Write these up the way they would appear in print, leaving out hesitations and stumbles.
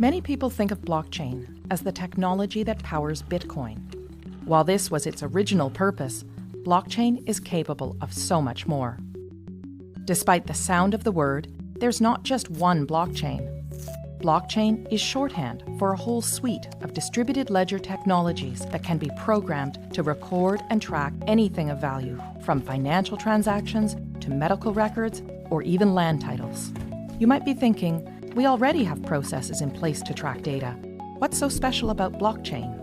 Many people think of blockchain as the technology that powers Bitcoin. While this was its original purpose, blockchain is capable of so much more. Despite the sound of the word, there's not just one blockchain. Blockchain is shorthand for a whole suite of distributed ledger technologies that can be programmed to record and track anything of value, from financial transactions to medical records or even land titles. You might be thinking, we already have processes in place to track data. What's so special about blockchain?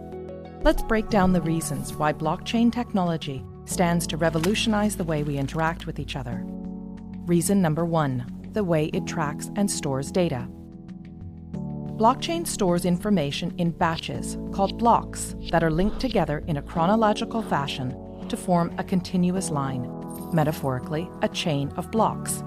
Let's break down the reasons why blockchain technology stands to revolutionize the way we interact with each other. Reason number 1, the way it tracks and stores data. Blockchain stores information in batches called blocks that are linked together in a chronological fashion to form a continuous line, metaphorically, a chain of blocks.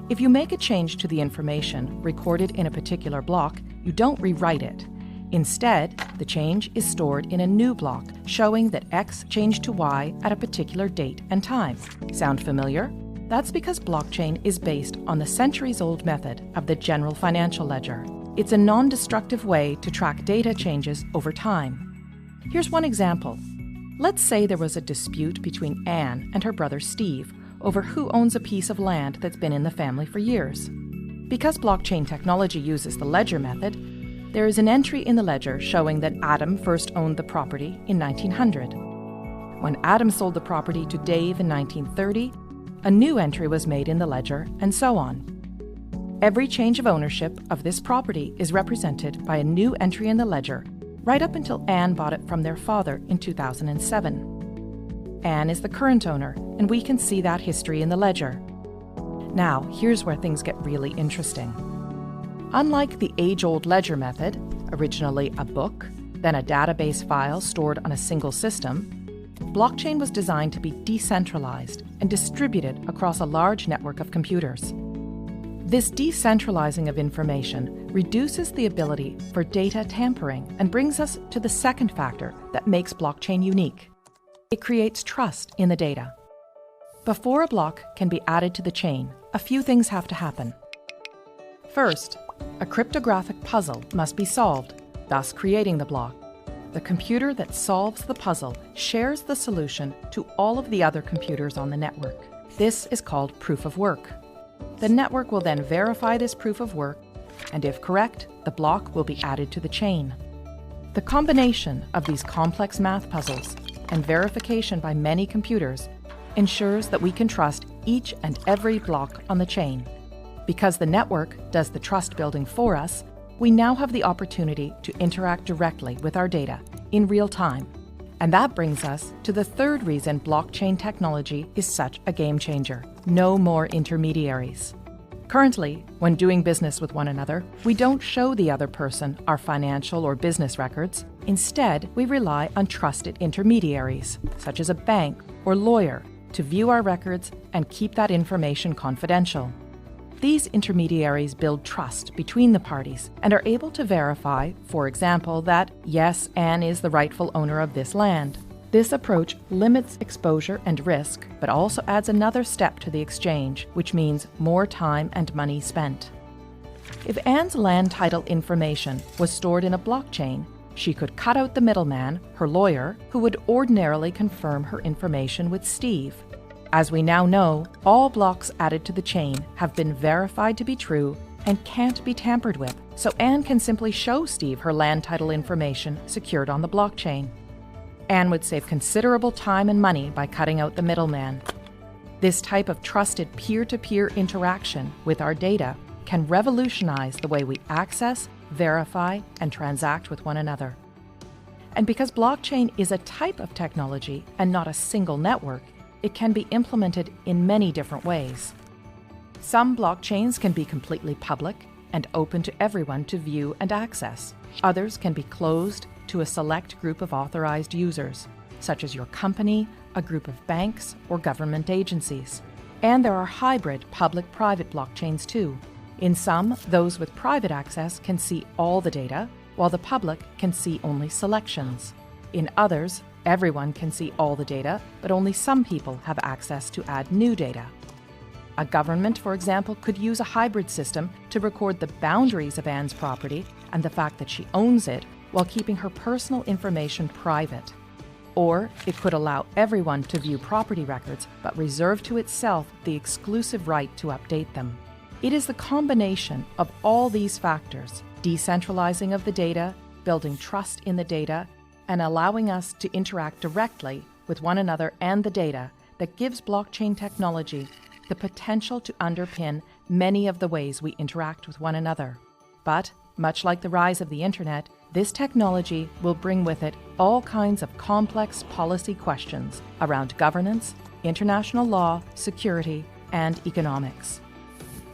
If you make a change to the information recorded in a particular block, you don't rewrite it. Instead, the change is stored in a new block, showing that X changed to Y at a particular date and time. Sound familiar? That's because blockchain is based on the centuries-old method of the general financial ledger. It's a non-destructive way to track data changes over time. Here's one example. Let's say there was a dispute between Anne and her brother Steve over who owns a piece of land that's been in the family for years. Because blockchain technology uses the ledger method, there is an entry in the ledger showing that Adam first owned the property in 1900. When Adam sold the property to Dave in 1930, a new entry was made in the ledger, and so on. Every change of ownership of this property is represented by a new entry in the ledger, right up until Anne bought it from their father in 2007. Anne is the current owner, and we can see that history in the ledger. Now, here's where things get really interesting. Unlike the age-old ledger method, originally a book, then a database file stored on a single system, blockchain was designed to be decentralized and distributed across a large network of computers. This decentralizing of information reduces the ability for data tampering and brings us to the second factor that makes blockchain unique. It creates trust in the data. Before a block can be added to the chain, a few things have to happen. First, a cryptographic puzzle must be solved, thus creating the block. The computer that solves the puzzle shares the solution to all of the other computers on the network. This is called proof of work. The network will then verify this proof of work, and if correct, the block will be added to the chain. The combination of these complex math puzzles and verification by many computers ensures that we can trust each and every block on the chain. Because the network does the trust building for us, we now have the opportunity to interact directly with our data in real time. And that brings us to the third reason blockchain technology is such a game changer: no more intermediaries. Currently, when doing business with one another, we don't show the other person our financial or business records. Instead, we rely on trusted intermediaries, such as a bank or lawyer, to view our records and keep that information confidential. These intermediaries build trust between the parties and are able to verify, for example, that, yes, Anne is the rightful owner of this land. This approach limits exposure and risk, but also adds another step to the exchange, which means more time and money spent. If Anne's land title information was stored in a blockchain, she could cut out the middleman, her lawyer, who would ordinarily confirm her information with Steve. As we now know, all blocks added to the chain have been verified to be true and can't be tampered with, so Anne can simply show Steve her land title information secured on the blockchain. Anne would save considerable time and money by cutting out the middleman. This type of trusted peer-to-peer interaction with our data can revolutionize the way we access, verify, and transact with one another. And because blockchain is a type of technology and not a single network, it can be implemented in many different ways. Some blockchains can be completely public and open to everyone to view and access. Others can be closed to a select group of authorized users, such as your company, a group of banks, or government agencies. And there are hybrid public-private blockchains too. In some, those with private access can see all the data, while the public can see only selections. In others, Everyone can see all the data, but only some people have access to add new data. A government, for example, could use a hybrid system to record the boundaries of Anne's property and the fact that she owns it while keeping her personal information private. Or it could allow everyone to view property records but reserve to itself the exclusive right to update them. It is the combination of all these factors, decentralizing of the data, building trust in the data, and allowing us to interact directly with one another and the data that gives blockchain technology the potential to underpin many of the ways we interact with one another. But, much like the rise of the internet, this technology will bring with it all kinds of complex policy questions around governance, international law, security, and economics.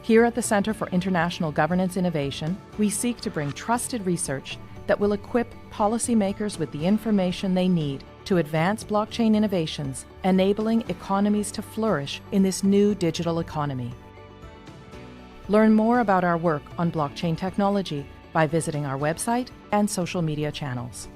Here at the Centre for International Governance Innovation, we seek to bring trusted research that will equip policymakers with the information they need to advance blockchain innovations, enabling economies to flourish in this new digital economy. Learn more about our work on blockchain technology by visiting our website and social media channels.